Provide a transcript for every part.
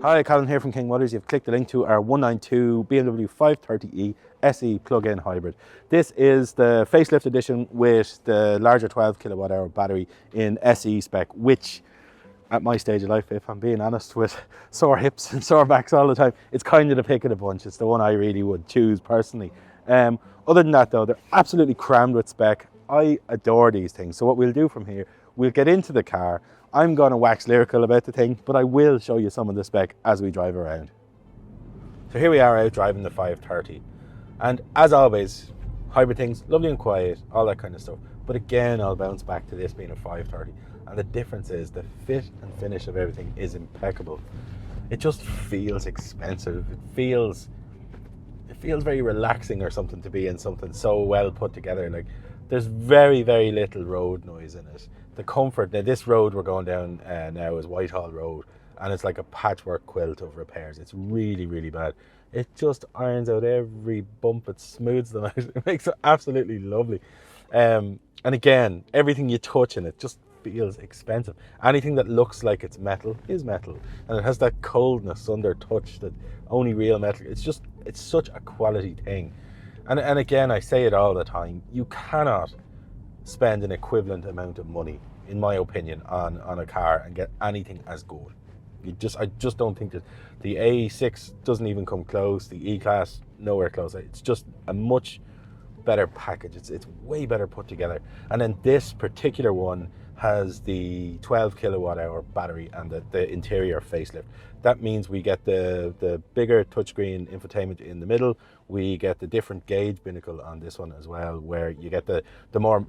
Hi, Colin here from King Motors. You've clicked the link to our 192 BMW 530e SE plug-in hybrid. This is the facelift edition with the larger 12 kilowatt hour battery in SE spec, which at my stage of life, if I'm being honest, with sore hips and sore backs all the time, it's kind of the pick of the bunch. It's the one I really would choose personally. Other than that though, they're absolutely crammed with spec. I adore these things. So what we'll do from here, we'll get into the car. I'm going to wax lyrical about the thing, but I will show you some of the spec as we drive around. So here we are out driving the 530. And as always, hybrid things, lovely and quiet, all that kind of stuff. But again, I'll bounce back to this being a 530. And the difference is the fit and finish of everything is impeccable. It just feels expensive. It feels very relaxing or something to be in something so well put together. Like, there's very, very little road noise in it. The comfort, now this road we're going down now is Whitehall Road, and it's like a patchwork quilt of repairs. It's really, really bad. It just irons out every bump, it smooths them out. It makes it absolutely lovely. And again, everything you touch in it just feels expensive. Anything that looks like it's metal is metal, and it has that coldness under touch that only real metal. It's such a quality thing. And again, I say it all the time, you cannot spend an equivalent amount of money, in my opinion, on a car and get anything as good. I just don't think that the A6 doesn't even come close. The E-Class, nowhere close. It's just a much better package. It's way better put together. And then this particular one has the 12 kilowatt hour battery and the interior facelift. That means we get the bigger touchscreen infotainment in the middle. We get the different gauge binnacle on this one as well, where you get the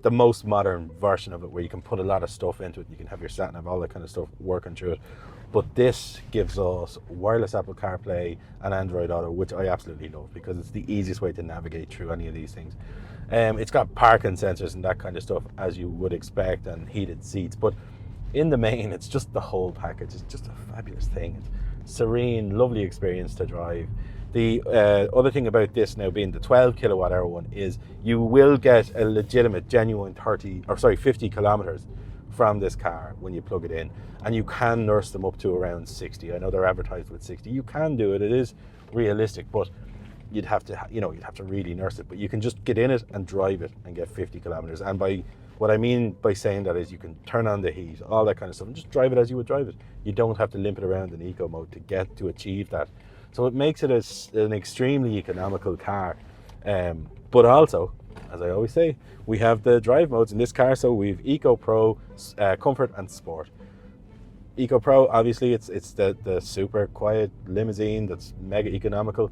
most modern version of it, where you can put a lot of stuff into it. You can have your Sat-nav, all that kind of stuff working through it. But this gives us wireless Apple CarPlay and Android Auto, which I absolutely love because it's the easiest way to navigate through any of these things. It's got parking sensors and that kind of stuff, as you would expect, and heated seats. But in the main, it's just the whole package. It's just a fabulous thing. It's serene, lovely experience to drive. The other thing about this now being the 12 kilowatt hour one is you will get a legitimate, genuine 50 kilometers from this car when you plug it in, and you can nurse them up to around 60. I know they're advertised with 60. You can do it. It is realistic, but you'd have to really nurse it. But you can just get in it and drive it and get 50 kilometers. And what I mean by saying that is you can turn on the heat, all that kind of stuff, and just drive it as you would drive it. You don't have to limp it around in eco mode to achieve that. So it makes it an extremely economical car. But also, as I always say, we have the drive modes in this car. So we've Eco Pro, Comfort and Sport. Eco Pro, obviously, it's the super quiet limousine that's mega economical.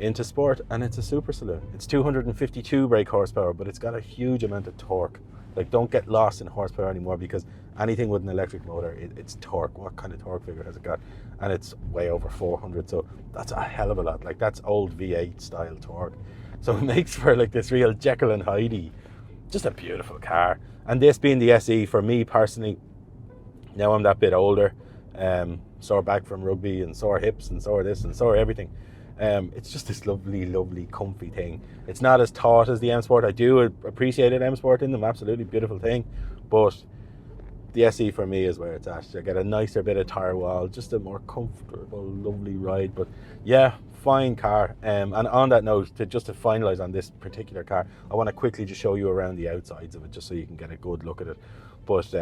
Into Sport, and it's a super saloon. It's 252 brake horsepower, but it's got a huge amount of torque. Like, don't get lost in horsepower anymore, because anything with an electric motor, it's torque. What kind of torque figure has it got? And it's way over 400, so that's a hell of a lot. Like, that's old V8 style torque. So it makes for like this real Jekyll and Hyde, just a beautiful car. And this being the SE, for me personally, now I'm that bit older, sore back from rugby and sore hips and sore this and sore everything. It's just this lovely, lovely, comfy thing. It's not as taut as the M Sport. I do appreciate an M Sport in them, absolutely beautiful thing. But the SE for me is where it's at. I get a nicer bit of tire wall, just a more comfortable, lovely ride. But yeah, fine car. And on that note, just to finalize on this particular car, I want to quickly just show you around the outsides of it, just so you can get a good look at it. But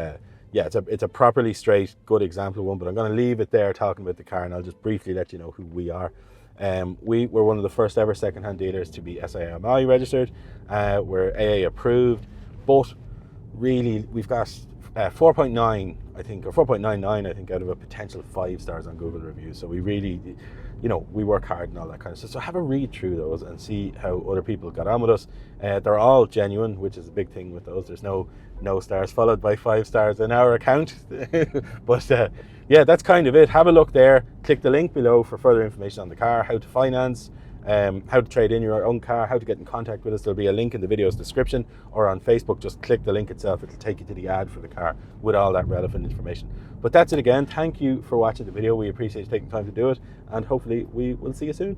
yeah, it's a properly straight, good example one. But I'm going to leave it there talking about the car, and I'll just briefly let you know who we are. We were one of the first ever second-hand dealers to be SAMI registered. We're AA approved, but really we've got 4.9, I think, or 4.99, I think, out of a potential 5 stars on Google reviews. So we really, we work hard and all that kind of stuff. So have a read through those and see how other people got on with us. They're all genuine, which is a big thing with those. There's no stars followed by 5 stars in our account. But yeah, that's kind of it. Have a look there. Click the link below for further information on the car, how to finance, how to trade in your own car, how to get in contact with us. There'll be a link in the video's description, or on Facebook, just click the link itself. It'll take you to the ad for the car with all that relevant information. But that's it again. Thank you for watching the video. We appreciate you taking time to do it, and hopefully we will see you soon.